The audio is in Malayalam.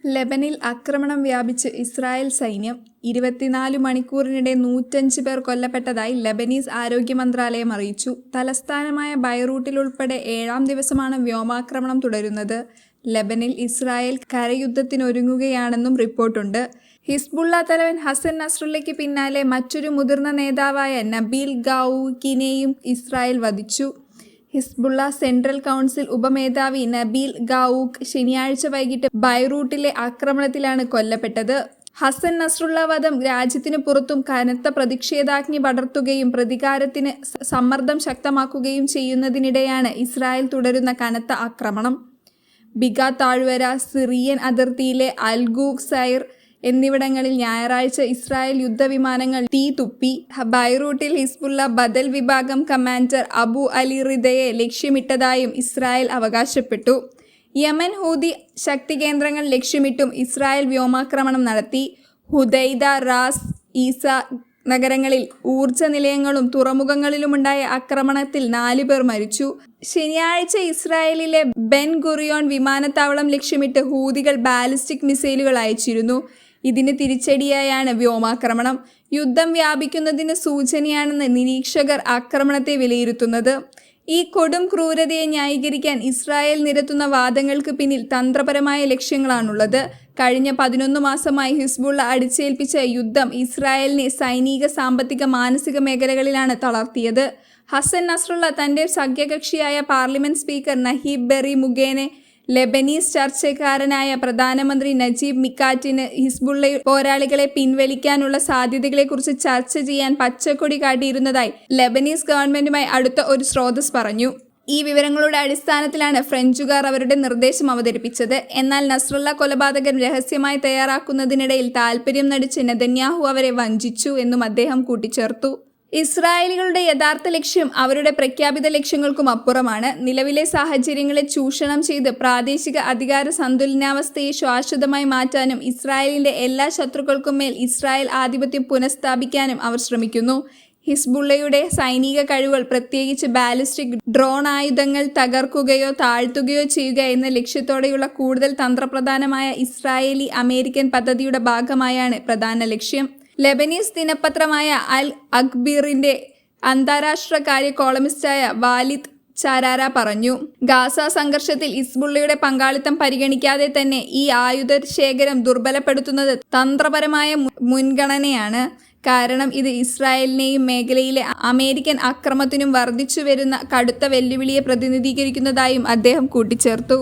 ലെബനിൽ ആക്രമണം വ്യാപിച്ച് ഇസ്രായേൽ സൈന്യം. 24 മണിക്കൂറിനിടെ 105 പേർ കൊല്ലപ്പെട്ടതായി ലെബനീസ് ആരോഗ്യ മന്ത്രാലയം അറിയിച്ചു. തലസ്ഥാനമായ ബൈറൂട്ടിലുൾപ്പെടെ 7ാം ദിവസമാണ് വ്യോമാക്രമണം തുടരുന്നത്. ലെബനിൽ ഇസ്രായേൽ കരയുദ്ധത്തിനൊരുങ്ങുകയാണെന്നും റിപ്പോർട്ടുണ്ട്. ഹിസ്ബുള്ള തലവൻ ഹസൻ നസ്രല്ലയ്ക്ക് പിന്നാലെ മറ്റൊരു മുതിർന്ന നേതാവായ നബീൽ ഗാവൂക്കിനെയും ഇസ്രായേൽ വധിച്ചു. ഹിസ്ബുള്ള സെൻട്രൽ കൗൺസിൽ ഉപമേധാവി നബീൽ ഗാവൂക്ക് ശനിയാഴ്ച വൈകിട്ട് ബൈറൂട്ടിലെ ആക്രമണത്തിലാണ് കൊല്ലപ്പെട്ടത്. ഹസൻ നസ്രുള്ള വധം രാജ്യത്തിനു പുറത്തും കനത്ത പ്രതിഷേധാഗ്നി പടർത്തുകയും പ്രതികാരത്തിന് സമ്മർദ്ദം ശക്തമാക്കുകയും ചെയ്യുന്നതിനിടെയാണ് ഇസ്രായേൽ തുടരുന്ന കനത്ത ആക്രമണം. ബിഗ താഴ്വര, സിറിയൻ അതിർത്തിയിലെ അൽഗൂഖ് സൈർ എന്നിവിടങ്ങളിൽ ഞായറാഴ്ച ഇസ്രായേൽ യുദ്ധവിമാനങ്ങൾ തീ തുപ്പി. ബൈറൂട്ടിൽ ഹിസ്ബുള്ള ബദൽ വിഭാഗം കമാൻഡർ അബു അലി റിദയെ ലക്ഷ്യമിട്ടതായും ഇസ്രായേൽ അവകാശപ്പെട്ടു. യമൻ ഹൂതി ശക്തി കേന്ദ്രങ്ങൾ ലക്ഷ്യമിട്ടും ഇസ്രായേൽ വ്യോമാക്രമണം നടത്തി. ഹുദൈദ, റാസ് ഈസ നഗരങ്ങളിൽ ഊർജ നിലയങ്ങളും തുറമുഖങ്ങളിലുമുണ്ടായ ആക്രമണത്തിൽ 4 പേർ മരിച്ചു. ശനിയാഴ്ച ഇസ്രായേലിലെ ബെൻ ഗുറിയോൺ വിമാനത്താവളം ലക്ഷ്യമിട്ട് ഹൂതികൾ ബാലിസ്റ്റിക് മിസൈലുകൾ അയച്ചിരുന്നു. ഇതിന് തിരിച്ചടിയായാണ് വ്യോമാക്രമണം. യുദ്ധം വ്യാപിക്കുന്നതിന് സൂചനയാണെന്ന് നിരീക്ഷകർ ആക്രമണത്തെ വിലയിരുത്തുന്നത്. ഈ കൊടും ക്രൂരതയെ ന്യായീകരിക്കാൻ ഇസ്രായേൽ നിരത്തുന്ന വാദങ്ങൾക്ക് പിന്നിൽ തന്ത്രപരമായ ലക്ഷ്യങ്ങളാണുള്ളത്. കഴിഞ്ഞ 11 മാസമായി ഹിസ്ബുള്ള അടിച്ചേൽപ്പിച്ച യുദ്ധം ഇസ്രായേലിനെ സൈനിക, സാമ്പത്തിക, മാനസിക മേഖലകളിലാണ് തളർത്തിയത്. ഹസൻ നസ്രുള്ള തൻ്റെ സഖ്യകക്ഷിയായ പാർലമെന്റ് സ്പീക്കർ നഹീബ് ബെറി മുഖേന ലെബനീസ് ചർച്ചക്കാരനായ പ്രധാനമന്ത്രി നജീബ് മിക്കാറ്റിന് ഹിസ്ബുള്ള പോരാളികളെ പിൻവലിക്കാനുള്ള സാധ്യതകളെക്കുറിച്ച് ചർച്ച ചെയ്യാൻ പച്ചക്കൊടി കാട്ടിയിരുന്നതായി ലെബനീസ് ഗവൺമെന്റുമായി അടുത്ത ഒരു സ്രോതസ് പറഞ്ഞു. ഈ വിവരങ്ങളുടെ അടിസ്ഥാനത്തിലാണ് ഫ്രഞ്ചുകാർ അവരുടെ നിർദ്ദേശം അവതരിപ്പിച്ചത്. എന്നാൽ നസ്രല്ല കൊലപാതകം രഹസ്യമായി തയ്യാറാക്കുന്നതിനിടയിൽ താൽപര്യം നടിച്ച് നെതന്യാഹു അവരെ വഞ്ചിച്ചു എന്നും അദ്ദേഹം കൂട്ടിച്ചേർത്തു. ഇസ്രായേലികളുടെ യഥാർത്ഥ ലക്ഷ്യം അവരുടെ പ്രഖ്യാപിത ലക്ഷ്യങ്ങൾക്കും അപ്പുറമാണ്. നിലവിലെ സാഹചര്യങ്ങളെ ചൂഷണം ചെയ്ത് പ്രാദേശിക അധികാര സന്തുലനാവസ്ഥയെ ശാശ്വതമായി മാറ്റാനും ഇസ്രായേലിന്റെ എല്ലാ ശത്രുക്കൾക്കും മേൽ ഇസ്രായേൽ ആധിപത്യം പുനഃസ്ഥാപിക്കാനും അവർ ശ്രമിക്കുന്നു. ഹിസ്ബുള്ളയുടെ സൈനിക കഴിവുകൾ, പ്രത്യേകിച്ച് ബാലിസ്റ്റിക് ഡ്രോൺ ആയുധങ്ങൾ തകർക്കുകയോ താഴ്ത്തുകയോ ചെയ്യുക എന്ന ലക്ഷ്യത്തോടെയുള്ള കൂടുതൽ തന്ത്രപ്രധാനമായ ഇസ്രായേലി അമേരിക്കൻ പദ്ധതിയുടെ ഭാഗമായാണ് പ്രധാന ലക്ഷ്യം. ലെബനീസ് ദിനപത്രമായ അൽ അഖ്ബീറിന്റെ അന്താരാഷ്ട്ര കാര്യ കോളമിസ്റ്റായ വാലിദ് ചാരാര പറഞ്ഞു, ഗാസ സംഘർഷത്തിൽ ഹിസ്ബുള്ളയുടെ പങ്കാളിത്തം പരിഗണിക്കാതെ തന്നെ ഈ ആയുധ ശേഖരം ദുർബലപ്പെടുത്തുന്നത് തന്ത്രപരമായ മുൻഗണനയാണ്. കാരണം ഇത് ഇസ്രായേലിനെയും മേഖലയിലെ അമേരിക്കൻ ആക്രമണത്തിനും വർദ്ധിച്ചു വരുന്ന കടുത്ത വെല്ലുവിളിയെ പ്രതിനിധീകരിക്കുന്നതായും അദ്ദേഹം കൂട്ടിച്ചേർത്തു.